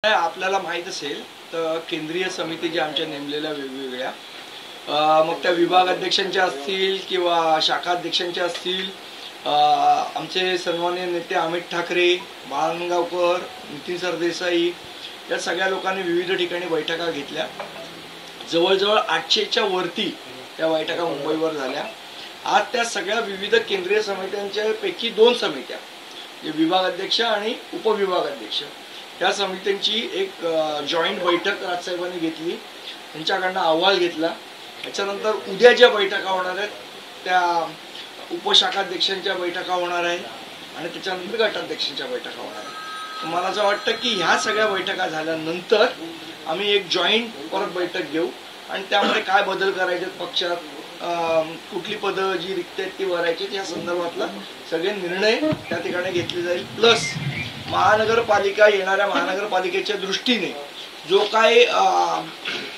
आपल्याला माहित असेल तर केंद्रीय समिती ज्या आमच्या नेमलेल्या वेगवेगळ्या मग त्या विभाग अध्यक्षांच्या असतील किंवा शाखा अध्यक्षांच्या असतील, आमचे सन्माननीय नेते अमित ठाकरे, बाळगंगावकर, नितीन सरदेसाई या सगळ्या लोकांनी विविध ठिकाणी बैठका घेतल्या। जवळजवळ 800च्या वरती त्या बैठका मुंबईवर झाल्या। आज त्या सगळ्या विविध केंद्रीय समित्यांच्या पैकी 2 समित्या, जे विभाग अध्यक्ष आणि उपविभाग अध्यक्ष, त्या समित्यांची एक जॉईंट बैठक राजसाहेबांनी घेतली, त्यांच्याकडनं अहवाल घेतला। त्याच्यानंतर उद्या ज्या बैठका होणार आहेत त्या उपशाखाध्यक्षांच्या बैठका होणार आहेत आणि त्याच्यानंतर गटाध्यक्षांच्या बैठका होणार आहेत। मला असं वाटतं की ह्या सगळ्या बैठका झाल्यानंतर आम्ही एक जॉईंट परत बैठक घेऊ आणि त्यामध्ये काय बदल करायचे पक्षात, कुठली पदं जी रिक्त आहेत ती भरायची, या संदर्भातला सगळे निर्णय त्या ठिकाणी घेतले जाईल। प्लस महानगरपालिका, येणाऱ्या महानगरपालिकेच्या दृष्टीने जो काय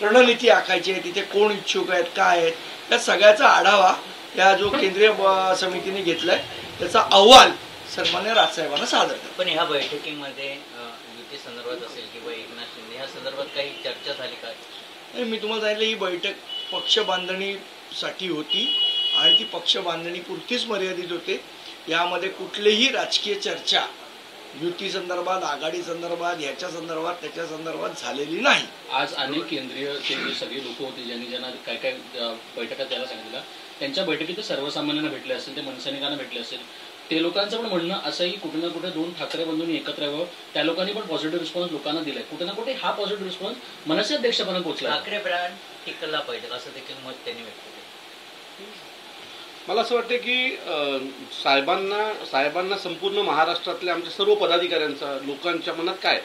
रणनीती आखायची आहे, तिथे कोण इच्छुक आहेत, काय आहेत, त्या सगळ्याचा आढावा या जो केंद्रीय समितीने घेतलाय त्याचा अहवाल सन्मान्य राजसाहेबांना सादर करा। पण ह्या बैठकीमध्ये युती संदर्भात असेल किंवा एकनाथ शिंदे ह्या संदर्भात काही चर्चा झाली का? मी तुम्हाला सांगितलं ही बैठक पक्ष बांधणीसाठी होती आणि ती पक्ष बांधणीपुरतीच मर्यादित होते। यामध्ये कुठलीही राजकीय चर्चा युती संदर्भात, आघाडी संदर्भात, ह्याच्या संदर्भात, त्याच्या संदर्भात झालेली नाही। आज अनेक केंद्रीय जे सगळे लोक होते ज्यांना काय काय बैठका त्याला सांगितलं, त्यांच्या बैठकीत सर्वसामान्यांना भेटले असेल, ते मनसैनिकांना भेटले असेल, ते लोकांचं पण म्हणणं असंही कुठे ना कुठे 2 ठाकरे बंधूंनी एकत्र यावं, त्या लोकांनी पण पॉझिटिव्ह रिस्पॉन्स लोकांना दिलाय। कुठे ना कुठे हा पॉझिटिव्ह रिस्पॉन्स मनसे अध्यक्षापर्यंत पोहोचला। ठाकरे ब्रँड टिकला पाहिजे असं देखील मत त्यांनी व्यक्त केलं। मला असं वाटतं की साहेबांना संपूर्ण महाराष्ट्रातल्या आमच्या सर्व पदाधिकाऱ्यांचा, लोकांच्या मनात काय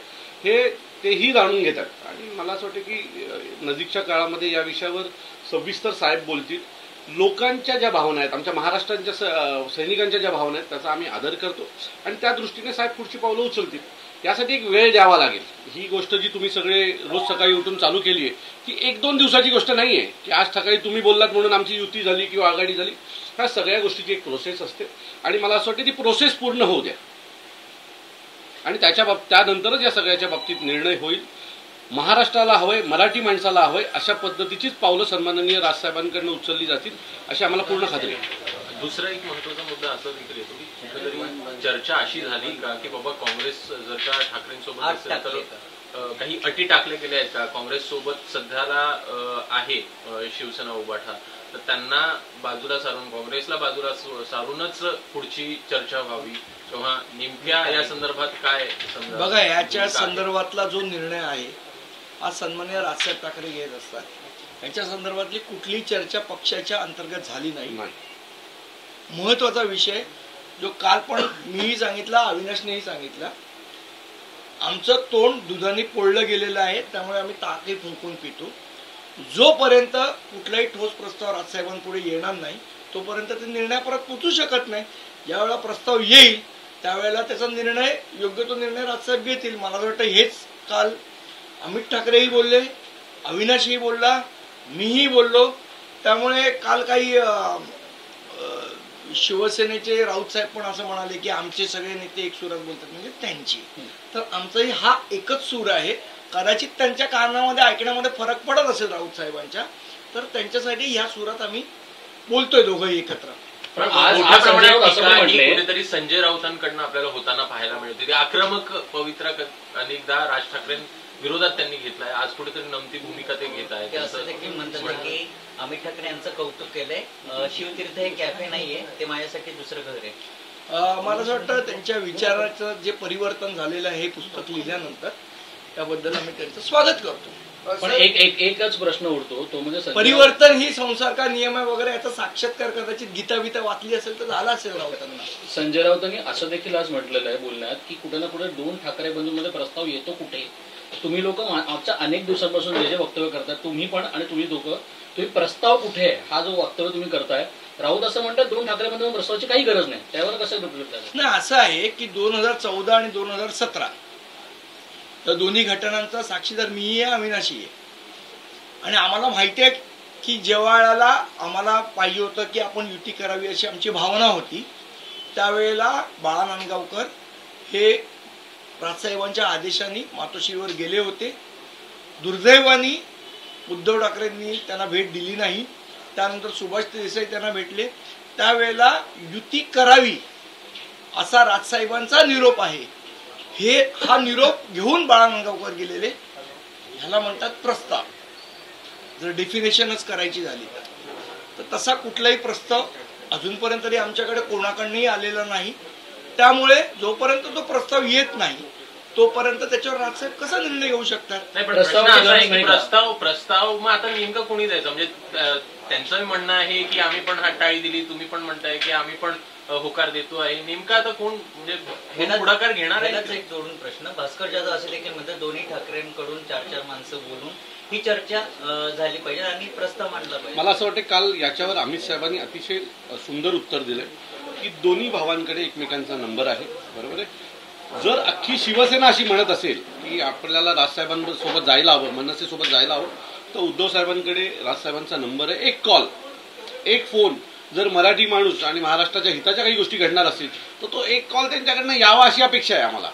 हे तेही जाणून घेतात आणि मला असं वाटतं की नजीकच्या काळामध्ये या विषयावर सविस्तर साहेब बोलतील। लोकांच्या ज्या भावना आहेत, आमच्या महाराष्ट्राच्या सैनिकांच्या ज्या भावना आहेत त्याचा आम्ही आदर करतो आणि त्या दृष्टीने साहेब पुढची पावलं उचलतील। यासाठी एक वेळ द्यावा लागेल। ही गोष्ट जी तुम्ही सगळे रोज सकाळी उठून चालू केली आहे ती 1-2 दिवसाची गोष्ट नाहीये की आज सकाळी तुम्ही बोललात म्हणून आमची युती झाली किंवा आघाडी झाली। ह्या सगळ्या गोष्टीची एक प्रोसेस असते आणि मला असं वाटतं ती प्रोसेस पूर्ण होऊ द्या आणि त्यानंतरच या सगळ्याच्या बाबतीत निर्णय होईल। महाराष्ट्राला हवंय, मराठी माणसाला हवंय अशा पद्धतीचीच पावलं सन्माननीय राजसाहेबांकडून उचलली जातील अशी आम्हाला पूर्ण खात्री आहे। दुसरा एक महत्त्वाचा मुद्दा असा देखील येतो की कुठेतरी चर्चा अशी झाली का की बाबा काँग्रेस जर का ठाकरेंसोबत असेल तर काही अटी टाकल्या गेल्या आहेत का? काँग्रेस सोबत सध्याला आहे शिवसेना उभाठा, तर त्यांना बाजूला सारून, काँग्रेसला बाजूला सारूनच पुढची चर्चा व्हावी किंवा नेमक्या या संदर्भात काय? बघा, याच्या संदर्भातला जो निर्णय आहे हा सन्माननीय राजसाहेब ठाकरे घेत असतात। याच्या संदर्भातली कुठलीही चर्चा पक्षाच्या अंतर्गत झाली नाही। महत्वाचा विषय जो काल पण मीही सांगितला, अविनाशनेही सांगितला, आमचं तोंड दुधाने पोळलं गेलेलं आहे, त्यामुळे आम्ही ताके फुंकून पितो। जोपर्यंत कुठलाही ठोस प्रस्ताव राजसाहेबांपुढे येणार नाही तोपर्यंत ते निर्णयापर्यंत पोहोचू शकत नाही। ज्यावेळेला प्रस्ताव येईल त्यावेळेला त्याचा निर्णय, योग्य तो निर्णय राजसाहेब घेतील। मला वाटतं हेच काल अमित ठाकरेही बोलले, अविनाशही बोलला, मीही बोललो। त्यामुळे काल काही शिवसेनेचे राऊत साहेब पण असं म्हणाले की आमचे सगळे नेते एक सुरात बोलतात, म्हणजे त्यांची, तर आमचाही हा एकच सूर आहे। कदाचित त्यांच्या कारणामध्ये ऐकण्यामध्ये फरक पडत असेल राऊत साहेबांच्या, तर त्यांच्यासाठी ह्या सुरात आम्ही बोलतोय दोघंही एकत्र। कुठेतरी संजय राऊतांकडनं आपल्याला होताना पाहायला मिळते, ते आक्रमक पवित्रा अनेकदा राज ठाकरे विरोधात त्यांनी घेतलाय, आज कुठेतरी नमती भूमिका ते घेत आहेत असं देखील म्हणतात की अमित ठाकरे यांचं कौतुक केलंय, शिवतीर्थ हे कॅफे नाहीये, ते माझ्यासाठी दुसरं घर आहे। मला असं वाटतं त्यांच्या विचाराचं जे परिवर्तन झालेलं आहे हे पुस्तक लिहिल्यानंतर त्याबद्दल आम्ही त्यांचं स्वागत करतो। पण एकच प्रश्न उरतो, तो म्हणजे परिवर्तन ही संसार का नियम आहे वगैरे याचा साक्षात्कार कदाचित गीता वाचली असेल तर झाला असेल राऊतांना। संजय राऊतांनी असं देखील आज म्हटलेलं आहे बोलण्यात की कुठे ना कुठे 2 ठाकरे बंधूंमध्ये प्रस्ताव येतो कुठे। तुम्ही लोक मागच्या अनेक दिवसांपासून जे वक्तव्य करताय, तुम्ही पण आणि तुम्ही दोघं, तुम्ही प्रस्ताव कुठे आहे हा जो वक्तव्य तुम्ही करताय, राऊत असं म्हणतात 2 ठाकरे बंधूंना प्रस्तावाची काही गरज नाही, त्यावर कसं नाही? असं आहे की 2014 आणि 2017 या दोन्ही घटनांचा साक्षीदार मीही आहे, अविनाशी आहे आणि आम्हाला माहिती आहे की जेव्हा आम्हाला पाहिजे होतं की आपण युती करावी अशी आमची भावना होती, त्यावेळेला बाळा नांदगावकर हे राजसाहेबांच्या आदेशाने मातोश्रीवर गेले होते. दुर्दैवाने उद्धव ठाकरेंनी त्यांना भेट दिली नाही. त्यानंतर सुभाष देसाई त्यांना भेटले. त्यावेळेला युती करावी असा राजसाहेबांचा निरोप आहे. हा निरोप घेऊन बाळा नांदगावकर गेलेले. ह्याला म्हणतात प्रस्ताव. जर डेफिनेशनच करायची झाली तर तसा कुठलाही प्रस्ताव अजूनपर्यंत तरी आमच्याकडे कोणाकडनंही आलेला नाही. त्यामुळे जोपर्यंत तो प्रस्ताव येत नाही तोपर्यंत त्याच्यावर राजसाहेब कसा निर्णय घेऊ शकतात. नाही, पण प्रश्न असा आहे की प्रस्ताव मग आता नेमकं कोणी द्यायचं? म्हणजे त्यांचं म्हणणं आहे की आम्ही पण टाळी दिली, तुम्ही पण म्हणताय की आम्ही पण होकार देतो आहे. नेमका आता कोण म्हणजे पुढाकार घेणार आहे? एक जोडून प्रश्न भास्कर जाधव असे देखील म्हणतात दोन्ही ठाकरेंकडून 4-4 माणसं बोलून ही चर्चा झाली पाहिजे आणि प्रस्ताव मांडला पाहिजे. मला असं वाटतं काल याच्यावर अमित साहेबांनी अतिशय सुंदर उत्तर दिलंय की दोन्ही भावांकडे एकमेकांचा नंबर आहे. बरोबर आहे. जर अख्खी शिवसेना अशी म्हणत असेल की आपल्याला राजसाहेबांसोबत जायला हवं, मनसेसोबत जायला हवं, तर उद्धव साहेबांकडे राजसाहेबांचा नंबर आहे. एक कॉल, एक फोन. जर मराठी माणूस आणि महाराष्ट्राच्या हिताच्या काही गोष्टी घडणार असतील तर तो एक कॉल त्यांच्याकडनं यावा अशी अपेक्षा आहे आम्हाला.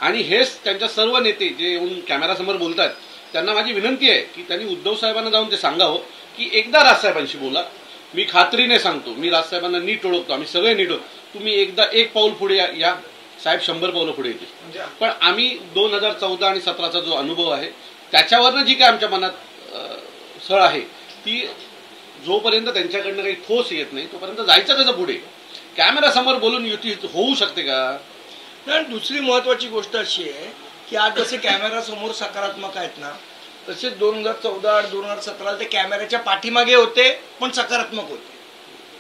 आणि हेच त्यांच्या सर्व नेते जे येऊन कॅमेरासमोर बोलतात त्यांना माझी विनंती आहे की त्यांनी उद्धव साहेबांना जाऊन ते सांगावं की एकदा राजसाहेबांशी बोला. मी खात्रीने सांगतो, मी राजसाहेबांना नीट ओळखतो, आम्ही सगळे नीट ओळखतो. तुम्ही एकदा एक पाऊल पुढे या, साहेब 100 पावलं पुढे येतील. पण आम्ही 2014 आणि 17चा जो अनुभव आहे त्याच्यावरनं जी काय आमच्या मनात सळ आहे ती जोपर्यंत त्यांच्याकडनं काही ठोस येत नाही तोपर्यंत जायचं कसं पुढे? कॅमेरा समोर बोलून युती होऊ शकते का? आणि दुसरी महत्वाची गोष्ट अशी आहे की आज जसे कॅमेरा समोर सकारात्मक आहेत ना तसेच 2014 आणि 2017 ते कॅमेऱ्याच्या पाठीमागे होते पण सकारात्मक होते.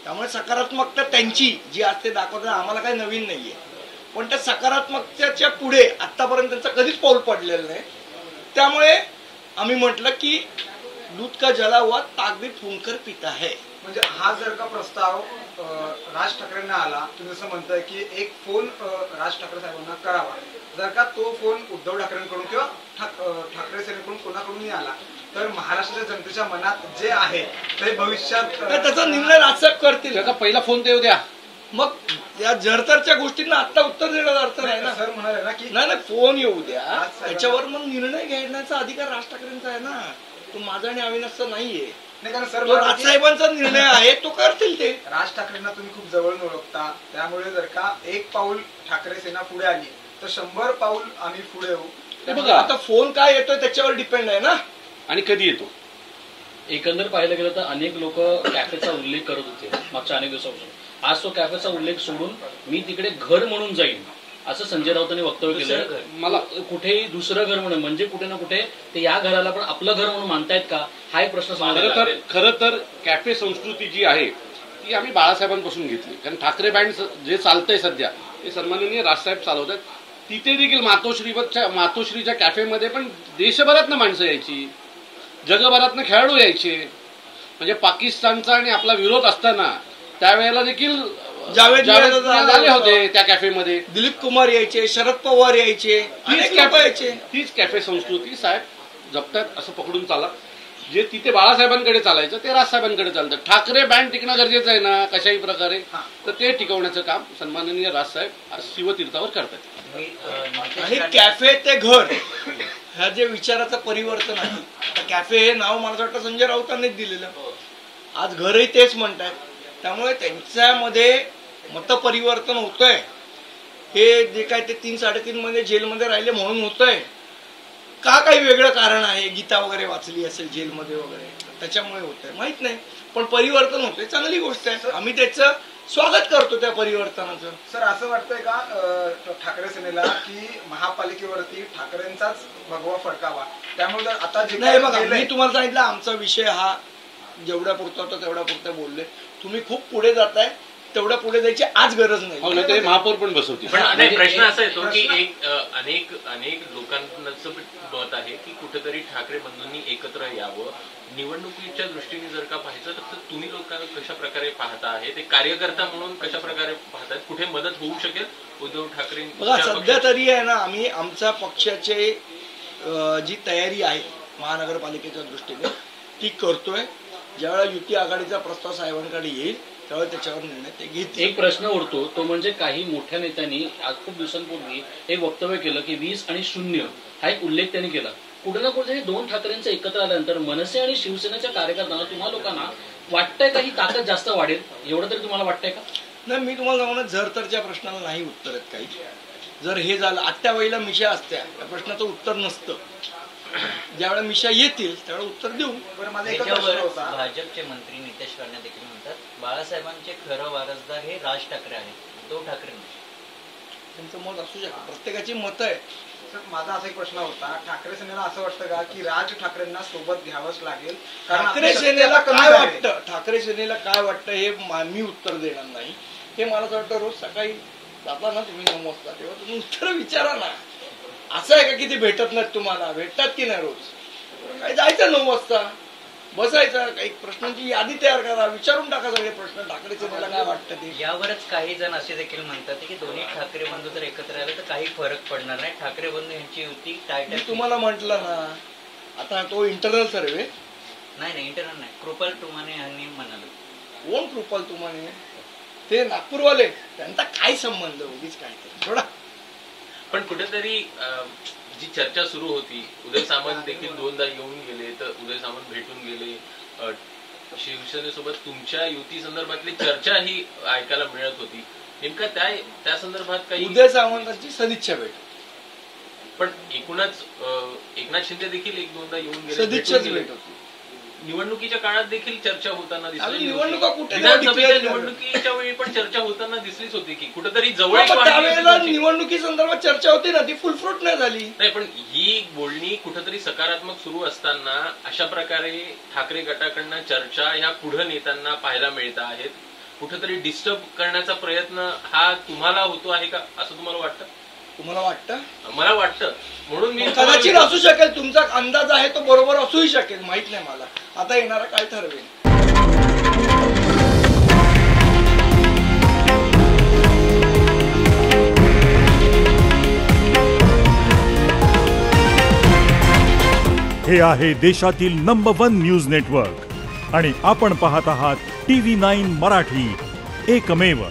त्यामुळे सकारात्मकता त्यांची जी आज ते दाखवतात आम्हाला काही नवीन नाहीये. पण त्या सकारात्मकतेच्या पुढे आतापर्यंत त्यांचं कधीच पाऊल पडलेलं नाही. त्यामुळे आम्ही म्हटलं की दूध का जला हुआ ताक भी फुंकर पिता है. म्हणजे हा जर का प्रस्ताव राज ठाकरेंना आला, तुम्ही जसं म्हणताय की एक फोन राज ठाकरे साहेबांना करावा, जर का तो फोन उद्धव ठाकरेंकडून किंवा ठाकरे सेनेकडून कोणाकडूनही आला तर महाराष्ट्राच्या जनतेच्या मनात जे आहे ते भविष्यात त्याचा निर्णय राजसाहेब करतील. त्याचा पहिला फोन देऊ द्या. मग या जरतरच्या गोष्टींना आता उत्तर देण्याचा अर्थ नाही ना. सर म्हणाले ना की नाही फोन येऊ द्या, त्याच्यावर मग निर्णय घेण्याचा अधिकार राज ठाकरेंचा आहे ना. तो माझा आणि अविनाशचा नाहीये. नाही कारण सर राजसाहेबांचा निर्णय आहे तो करतील ते. राज ठाकरेंना तुम्ही खूप जवळून ओळखता, त्यामुळे जर का एक पाऊल ठाकरे सेना पुढे आली तर 100 पाऊल आम्ही पुढे येऊ. बघा आता फोन काय येतोय त्याच्यावर डिपेंड आहे ना. आणि कधी येतो. एकंदर पाहायला गेलं तर अनेक लोक कॅफेचा उल्लेख करत होते मागच्या अनेक दिवसापासून. आज तो कॅफेचा उल्लेख सोडून मी तिकडे घर म्हणून जाईन असं संजय राऊतांनी वक्तव्य केलं. मला कुठेही दुसरं घर म्हणून म्हणजे कुठे ना कुठे ते या घराला पण आपलं घर म्हणून मानतायत का हा एक प्रश्न. खरं तर कॅफे संस्कृती जी आहे ती आम्ही बाळासाहेबांपासून घेतली. कारण ठाकरे बँड जे चालतंय सध्या ते सन्माननीय राजसाहेब चालवतात. तिथे देखील मातोश्रीच्या कॅफेमध्ये पण देशभरातनं माणसं यायची, जगभरातनं खेळाडू यायचे. म्हणजे पाकिस्तानचा आणि आपला विरोध असताना त्यावेळेला देखील जावेद आले होते त्या कॅफेमध्ये. दिलीप कुमार यायचे, शरद पवार यायचे, तीच कॅफे संस्कृती साहेब जपतात असं पकडून चाला. जे तिथे बाळासाहेबांकडे चालायचं ते राजसाहेबांकडे चालतं. ठाकरे बँड टिकणं गरजेचं आहे ना कशाही प्रकारे, तर ते टिकवण्याचं काम सन्माननीय राजसाहेब आज शिवतीर्थावर करतात. आणि कॅफे ते घर ह्या जे विचाराचं परिवर्तन आहे. कॅफे हे नाव मला वाटतं संजय राऊतांनीच दिलेलं. आज घरही तेच म्हणतात. त्यामुळे त्यांच्यामध्ये मतपरिवर्तन होतंय. हे जे काय ते 3-3.5 मध्ये जेलमध्ये राहिले म्हणून होतंय का काही वेगळं कारण आहे, गीता वगैरे वाचली असेल जेलमध्ये वगैरे त्याच्यामुळे होतंय माहित नाही. पण परिवर्तन होतंय, चांगली गोष्ट आहे. आम्ही त्याचं स्वागत करतो त्या परिवर्तनाचं. सर असं वाटतंय का ठाकरे सेनेला की महापालिकेवरती ठाकरेंचाच भगवा फडकावा, त्यामुळे आता जे नाही बघा मी तुम्हाला सांगितलं आमचा विषय हा जेवढ्या पुरता होता तेवढ्या पुरता बोलले. तुम्ही खूप पुढे जाताय, तेवढ्या पुढे जायची आज गरज नाही. ते महापौर पण बसवतील. पण प्रश्न असा येतो की अनेक लोकांचं मत आहे की कुठेतरी ठाकरे बंधूंनी एकत्र यावं. निवडणुकीच्या दृष्टीने जर का पाहायचं तर तुम्ही लोक कशा प्रकारे पाहता आहे, ते कार्यकर्ता म्हणून कशा प्रकारे पाहतात, कुठे मदत होऊ शकेल उद्धव ठाकरे? बघा सध्या तरी आहे ना आम्ही आमच्या पक्षाचे जी तयारी आहे महानगरपालिकेच्या दृष्टीने ती करतोय. ज्यावेळेला युती आघाडीचा प्रस्ताव साहेबांकडे येईल तेव्हा त्याच्यावर निर्णय ते घेतील. एक प्रश्न उरतो तो म्हणजे काही मोठ्या नेत्यांनी आज खूप दिवसांपूर्वी एक वक्तव्य केलं की 20 आणि 0 हा एक उल्लेख त्यांनी केला. कुठे ना कुठे हे दोन ठाकरेंचं एकत्र आल्यानंतर मनसे आणि शिवसेनेच्या कार्यकर्त्यांना तुम्हा लोकांना वाटतंय का ही ताकद जास्त वाढेल, एवढं तरी तुम्हाला वाटतंय का? नाही, मी तुम्हाला सांगू ना, जर तरच्या प्रश्नाला नाही उत्तर आहेत काही. जर हे झालं आत्या वेळेला मिशा असत्या त्या प्रश्नाचं उत्तर नसतं. ज्यावेळेला मिशा येतील त्यावेळेला उत्तर देऊ. भाजपचे मंत्री नितेश राणे देखील म्हणतात बाळासाहेबांचे खरं वारसदार हे राज ठाकरे आहेत, उद्धव ठाकरे नाही. त्यांचं मत असू शकतं, प्रत्येकाची मतं आहे. माझा असा एक प्रश्न होता, ठाकरे सेनेला असं वाटतं का की राज ठाकरेंना सोबत घ्यावंच लागेल? ठाकरे सेनेला काय वाटतं, ठाकरे सेनेला काय वाटतं हे मी उत्तर देणार नाही. हे मला असं वाटतं रोज सकाळी जाता ना तुम्ही 9 वाजता तेव्हा तुम्ही उत्तर विचारा ना. असं आहे का की ते भेटत नाहीत तुम्हाला? भेटतात की नाही रोज? काय जायचं 9 वाजता बसायचं, काही प्रश्नांची यादी तयार करा, विचारून टाका सगळे प्रश्न. ठाकरे सेनेला काय वाटतं ते. यावरच काही जण असे देखील म्हणतात की दोन्ही ठाकरे बंधू जर एकत्र आले तर काही फरक पडणार नाही, ठाकरे बंधू यांची युती टायटल. तुम्हाला म्हटलं ना, आता तो इंटरनल सर्वे नाही इंटरनल नाही, कृपाल तुमाने यांनी म्हणाले. कोण कृपाल तुमाने? ते नागपूरवाले, त्यांचा काय संबंध? उगीच काय थोडा. पण कुठेतरी जी चर्चा सुरू होती, उदय सामंत देखील 2दा येऊन गेले, तर उदय सामंत भेटून गेले, शिवसेनेसोबत तुमच्या युती संदर्भातली चर्चा ही ऐकायला मिळत होती. नेमका त्या संदर्भात काही उदय सामंतांची सदिच्छा भेट. पण एकूणच एकनाथ शिंदे देखील 1-2दा येऊन गेले, सदिच्छाच भेट होती. निवडणुकीच्या काळात देखील चर्चा होताना दिसली. निवडणुका कुठे विधानसभेच्या निवडणुकीच्या वेळी पण चर्चा होताना दिसलीच होती की कुठेतरी जवळ. त्यावेळेला निवडणुकी संदर्भात चर्चा होती ना, ती फुलफ्रूट नाही झाली. नाही, पण ही बोलणी कुठेतरी सकारात्मक सुरू असताना अशा प्रकारे ठाकरे गटाकडनं चर्चा ह्या पुढे नेत्यांना पाहायला मिळत आहेत. कुठेतरी डिस्टर्ब करण्याचा प्रयत्न हा तुम्हाला होतो आहे का, असं तुम्हाला वाटतं? तुम्हाला वाटतं? मला वाटतं, म्हणून मी कदाचित असू शकेल. तुमचा अंदाज आहे तो बरोबर असूही शकेल, माहित नाही मला. आता येणारा काय ठरवेल. हे आहे देशातील नंबर 1 न्यूज नेटवर्क आणि आपण पाहत आहात TV9 मराठी, एकमेव.